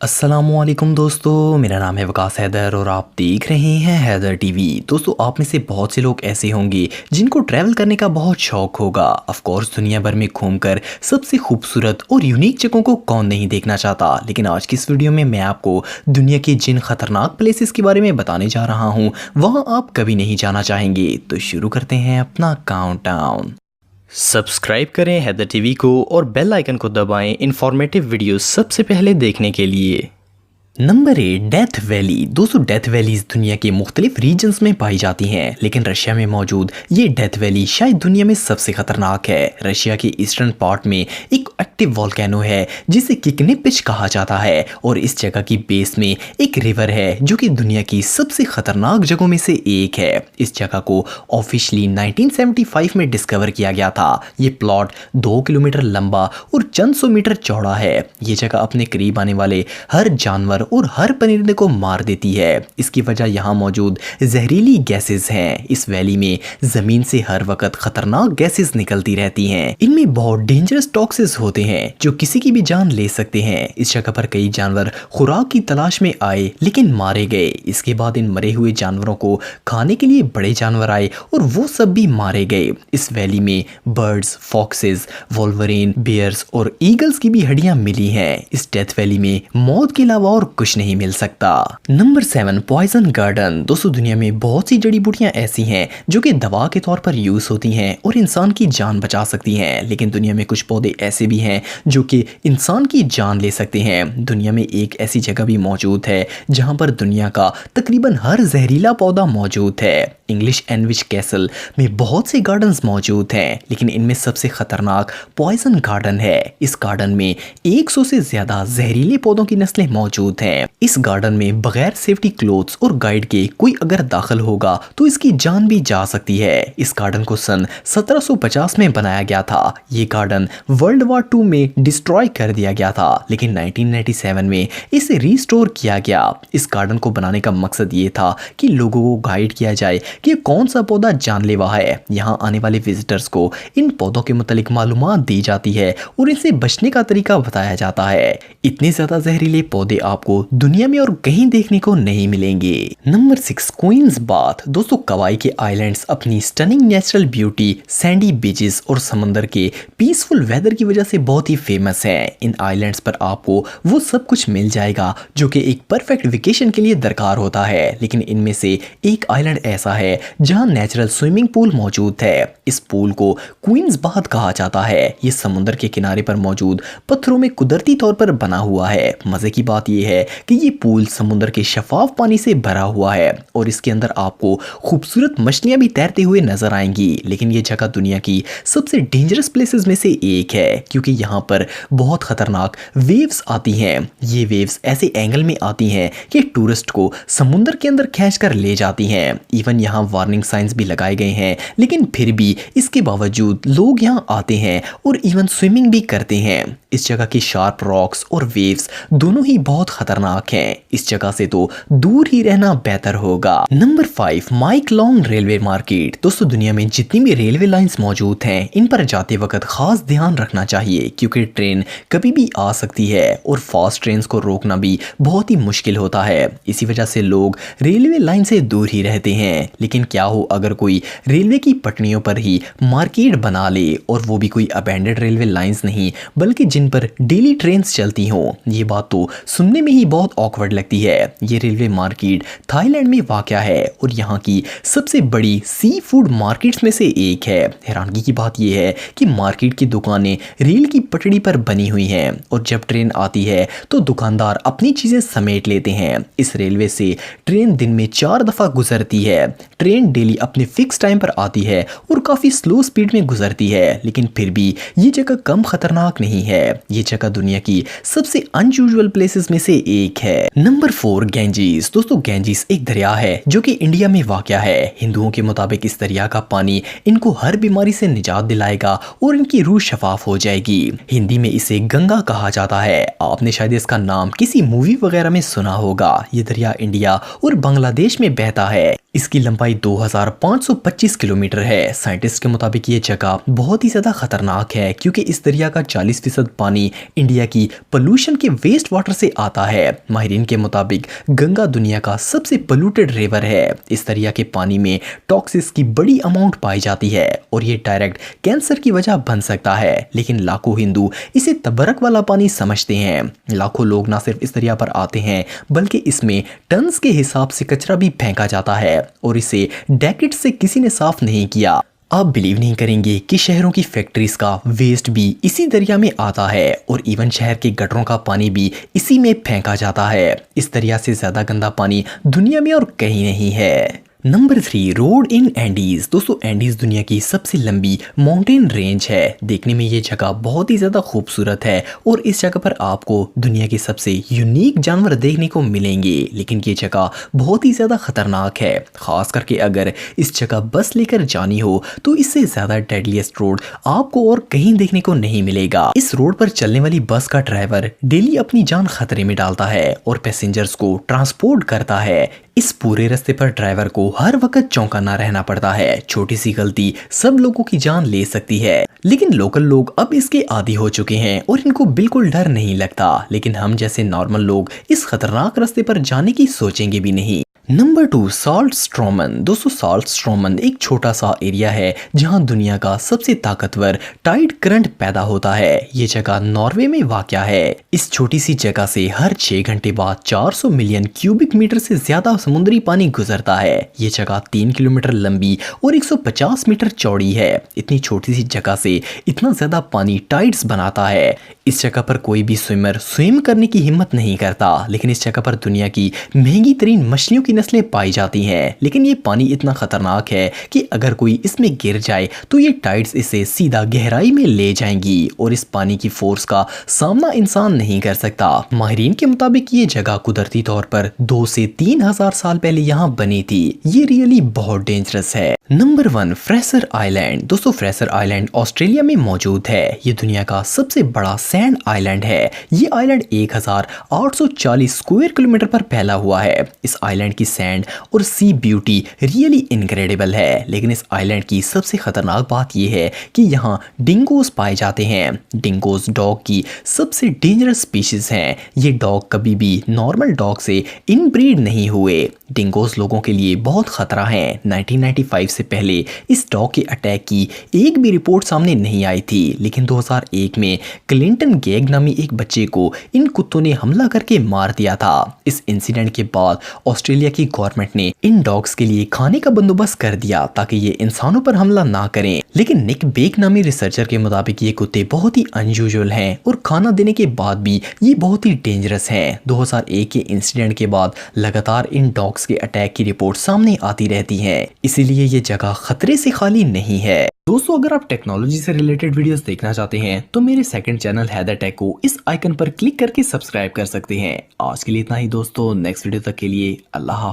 अस्सलामुअलैकुम दोस्तों, मेरा नाम है वकास हैदर और आप देख रहे हैं हैदर टीवी। दोस्तों, आप में से बहुत से लोग ऐसे होंगे जिनको ट्रैवल करने का बहुत शौक होगा। ऑफ कोर्स दुनिया भर में घूमकर सबसे खूबसूरत और यूनिक जगहों को कौन नहीं देखना चाहता। लेकिन आज की इस वीडियो में मैं आपको दुनिया के जिन खतरनाक प्लेसेस के बारे में बताने जा रहा हूँ वहाँ आप कभी नहीं जाना चाहेंगे। तो शुरू करते हैं अपना काउंटडाउन। सब्सक्राइब करें हैदर टीवी को और बेल आइकन को दबाएं इंफॉर्मेटिव वीडियो सबसे पहले देखने के लिए। Number 8, death valley. दोस्तों, डेथ वैलीज दुनिया के मुख्तलिफ रीजन्स में पाई जाती हैं, लेकिन रशिया में मौजूद ये डेथ वैली शायद दुनिया में सबसे खतरनाक है। रशिया के ईस्टर्न पार्ट में एक एक्टिव वोल्केनो है जिसे किकने पिच कहा जाता है, और इस जगह की बेस में एक रिवर है जो कि दुनिया की सबसे खतरनाक जगहों में से एक है। इस जगह को ऑफिशियली 1975 में डिस्कवर किया गया था। ये प्लॉट 2 किलोमीटर लंबा और चंद सौ मीटर चौड़ा है। ये जगह अपने करीब आने वाले हर जानवर और हर परिंदे को मार देती है। इसकी वजह यहाँ मौजूद जहरीली गैसेस हैं। इस वैली में जमीन से हर वक्त खतरनाक गैसेस निकलती रहती हैं। इनमें बहुत डेंजरस टॉक्सिस होते हैं जो किसी की भी जान ले सकते हैं। इस जगह पर कई जानवर खुराक की तलाश में आए लेकिन मारे गए। इसके बाद इन मरे हुए जानवरों को खाने के लिए बड़े जानवर आए और वो सब भी मारे गए। इस वैली में बर्ड्स, फॉक्सेस, वोल्वरीन, बियर्स और ईगल्स की भी हड्डियां मिली हैं। इस डेथ वैली में मौत के अलावा और कुछ नहीं मिल सकता। Number 7, poison garden. दोस्तों, दुनिया में बहुत सी जड़ी बूटियां ऐसी हैं जो कि दवा के तौर पर यूज होती हैं और इंसान की जान बचा सकती हैं, लेकिन दुनिया में कुछ पौधे ऐसे भी हैं जो कि इंसान की जान ले सकते हैं। दुनिया में एक ऐसी जगह भी मौजूद है जहां पर दुनिया का तकरीबन हर जहरीला पौधा मौजूद है। इंग्लिश एनविच कैसल में बहुत से गार्डन्स मौजूद हैं, लेकिन इनमें सबसे खतरनाक पॉइजन गार्डन है। इस गार्डन में 100 से ज्यादा जहरीले पौधों की नस्लें मौजूद हैं। इस गार्डन में बगैर सेफ्टी क्लोथ्स और गाइड के कोई अगर दाखिल होगा तो इसकी जान भी जा सकती है। इस गार्डन को सन 1750 में बनाया गया था। ये गार्डन वर्ल्ड वॉर 2 में डिस्ट्रॉय कर दिया गया था, लेकिन 1997 में इसे रिस्टोर किया गया। इस गार्डन को बनाने का मकसद ये था कि लोगों को गाइड किया जाए कि कौन सा पौधा जानलेवा है। यहाँ आने वाले विजिटर्स को इन पौधों के मुतालिक मालूमात दी जाती है और इनसे बचने का तरीका बताया जाता है। इतने ज्यादा जहरीले पौधे आपको दुनिया में और कहीं देखने को नहीं मिलेंगे। Number 6, Queen's Bath. दोस्तों, कवाई के आइलैंड्स अपनी stunning natural beauty, sandy beaches और समंदर के पीसफुल वेदर की वजह से बहुत ही फेमस है। इन आइलैंड्स पर आपको वो सब कुछ मिल जाएगा जो कि एक परफेक्ट वेकेशन के लिए दरकार होता है, लेकिन इनमें से एक आइलैंड ऐसा है जहां नेचुरल स्विमिंग पूल मौजूद है। इस पूल को क्वींस बाथ कहा जाता है। ये समुद्र के किनारे पर मौजूद पत्थरों में कुदरती तौर पर बना हुआ है। मजे की बात यह है कि ये पूल समुद्र के शफाफ पानी से भरा हुआ है और इसके अंदर आपको खूबसूरत मछलियां भी तैरते हुए नजर आएंगी। लेकिन ये जगह दुनिया की सबसे डेंजरस प्लेसेस में से एक है, क्योंकि यहाँ पर बहुत खतरनाक वेव्स आती हैं। ये वेव्स ऐसे एंगल में आती हैं कि टूरिस्ट को समुद्र के अंदर खींचकर ले जाती हैं। इवन यहाँ वार्निंग साइंस भी लगाए गए हैं, लेकिन फिर भी इसके बावजूद लोग यहाँ आते हैं और इवन स्विमिंग भी करते हैं। इस जगह की शार्प रॉक्स और वेव्स दोनों ही बहुत खतरनाक हैं। इस जगह से तो दूर ही रहना बेहतर होगा। Number 5, Maeklong railway market. दोस्तों, दुनिया में जितनी भी रेलवे लाइंस मौजूद हैं इन पर जाते वक्त खास ध्यान रखना चाहिए, क्योंकि ट्रेन कभी भी आ सकती है और फास्ट ट्रेन को रोकना भी बहुत ही मुश्किल होता है। इसी वजह से लोग रेलवे लाइन से दूर ही रहते हैं। लेकिन क्या हो अगर कोई रेलवे की पटरियों पर ही मार्केट बना ले, और वो भी कोई अबैंडेड रेलवे लाइंस नहीं बल्कि जिन पर डेली ट्रेन्स चलती हों। ये बात तो सुनने में ही बहुत ऑकवर्ड लगती है। ये रेलवे मार्केट थाईलैंड में वाक़या है और यहाँ की सबसे बड़ी सी फूड मार्केट्स में से एक है। हैरानगी की बात यह है कि मार्केट की दुकानें रेल की पटड़ी पर बनी हुई हैं और जब ट्रेन आती है तो दुकानदार अपनी चीज़ें समेट लेते हैं। इस रेलवे से ट्रेन दिन में 4 दफ़ा गुजरती है। ट्रेन डेली अपने फिक्स टाइम पर आती है और काफ़ी स्लो स्पीड में गुजरती है, लेकिन फिर भी ये जगह कम खतरनाक नहीं है। ये जगह दुनिया की सबसे अनयूजुअल प्लेसेस में से एक है। Number 4, Ganges. दोस्तों, गैंजीज एक दरिया है जो कि इंडिया में वाक़या है। हिंदुओं के मुताबिक इस दरिया का पानी इनको हर बीमारी से निजात दिलाएगा और इनकी रूह शफाफ हो जाएगी। हिंदी में इसे गंगा कहा जाता है। आपने शायद इसका नाम किसी मूवी वगैरह में सुना होगा। ये दरिया इंडिया और बांग्लादेश में बहता है। इसकी लंबाई 2525 किलोमीटर है। साइंटिस्ट के मुताबिक ये जगह बहुत ही ज़्यादा खतरनाक है क्योंकि इस दरिया का 40% पानी इंडिया की पोल्यूशन के वेस्ट वाटर से आता है। माहिरीन के मुताबिक गंगा दुनिया का सबसे पोल्यूटेड रिवर है। इस दरिया के पानी में टॉक्सिस की बड़ी अमाउंट पाई जाती है और ये डायरेक्ट कैंसर की वजह बन सकता है। लेकिन लाखों हिंदू इसे तबरक वाला पानी समझते हैं। लाखों लोग ना सिर्फ इस दरिया पर आते हैं बल्कि इसमें टन्स के हिसाब से कचरा भी फेंका जाता है और इसे डेकेड से किसी ने साफ नहीं किया। आप बिलीव नहीं करेंगे कि शहरों की फैक्ट्रीज का वेस्ट भी इसी दरिया में आता है और इवन शहर के गटरों का पानी भी इसी में फेंका जाता है। इस दरिया से ज्यादा गंदा पानी दुनिया में और कहीं नहीं है। नंबर 3, रोड इन एंडीज। दोस्तों, एंडीज दुनिया की सबसे लंबी माउंटेन रेंज है। देखने में ये जगह बहुत ही ज़्यादा खूबसूरत है और इस जगह पर आपको दुनिया के सबसे यूनिक जानवर देखने को मिलेंगे। लेकिन ये जगह बहुत ही ज़्यादा खतरनाक है, खास करके अगर इस जगह बस लेकर जानी हो तो इससे ज़्यादा डेडलीस्ट रोड आपको और कहीं देखने को नहीं मिलेगा। इस रोड पर चलने वाली बस का ड्राइवर डेली अपनी जान खतरे में डालता है और पैसेंजर्स को ट्रांसपोर्ट करता है। इस पूरे रास्ते पर ड्राइवर को हर वक्त चौंकाना रहना पड़ता है। छोटी सी गलती सब लोगों की जान ले सकती है। लेकिन लोकल लोग अब इसके आदी हो चुके हैं और इनको बिल्कुल डर नहीं लगता। लेकिन हम जैसे नॉर्मल लोग इस खतरनाक रास्ते पर जाने की सोचेंगे भी नहीं। Number 2, salt Strowman. दोस्तों, साल्ट स्ट्रोमन एक छोटा सा एरिया है जहां दुनिया का सबसे ताकतवर टाइड करंट पैदा होता है। ये जगह नॉर्वे में वाक़या है। इस छोटी सी जगह से हर 6 घंटे बाद 400 मिलियन क्यूबिक मीटर से ज्यादा समुद्री पानी गुजरता है। ये जगह 3 किलोमीटर लंबी और 150 मीटर चौड़ी है। इतनी छोटी सी जगह से इतना ज्यादा पानी टाइड्स बनाता है। इस जगह पर कोई भी स्विमर स्विम करने की हिम्मत नहीं करता। लेकिन इस जगह पर दुनिया की महंगी तरीन मछलियों की नस्लें पाई जाती हैं। लेकिन ये पानी इतना खतरनाक है कि अगर कोई इसमें गिर जाए तो ये टाइड्स इसे सीधा गहराई में ले जाएंगी और इस पानी की फोर्स का सामना इंसान नहीं कर सकता। माहिरीन के मुताबिक ये जगह कुदरती तौर पर 2 से 3 हजार साल पहले यहाँ बनी थी। ये रियली बहुत डेंजरस है। Number 1, Fraser island. दोस्तों, फ्रेसर आइलैंड ऑस्ट्रेलिया में मौजूद है। ये दुनिया का सबसे बड़ा सैंड आइलैंड है। ये आइलैंड 1840 स्क्वायर किलोमीटर पर फैला हुआ है। इस आइलैंड की सैंड और सी ब्यूटी रियली इनक्रेडिबल है। लेकिन इस आइलैंड की सबसे खतरनाक बात यह है कि यहाँ डिंगोस पाए जाते हैं। डिंगोस डॉग की सबसे डेंजरस स्पीशीज हैं। ये डॉग कभी भी नॉर्मल डॉग से इनब्रीड नहीं हुए। डिंगोस लोगों के लिए बहुत खतरा है। 1995 से पहले इस डॉग के अटैक की एक भी रिपोर्ट सामने नहीं आई थी। लेकिन 2001 में क्लिंटन गैग नामी एक बच्चे को इन कुत्तों ने हमला करके मार दिया था। इस इंसिडेंट के बाद ऑस्ट्रेलिया की गवर्नमेंट ने इन डॉग्स के लिए खाने का बंदोबस्त कर दिया ताकि ये इंसानों पर हमला ना करें। लेकिन निक बेक नामी रिसर्चर के मुताबिक ये कुत्ते बहुत ही अनयूजुअल हैं और खाना देने के बाद भी ये बहुत ही डेंजरस हैं। 2001 के इंसिडेंट के बाद लगातार इन डॉग्स के अटैक की रिपोर्ट सामने आती रहती हैं। इसीलिए ये जगह खतरे से खाली नहीं है। दोस्तों, अगर आप टेक्नोलॉजी से रिलेटेड वीडियोस देखना चाहते हैं तो मेरे सेकंड चैनल हैदर टेक को इस आइकन पर क्लिक करके सब्सक्राइब कर सकते हैं। आज के लिए इतना ही दोस्तों, नेक्स्ट वीडियो तक के लिए अल्लाह हाफ़िज़।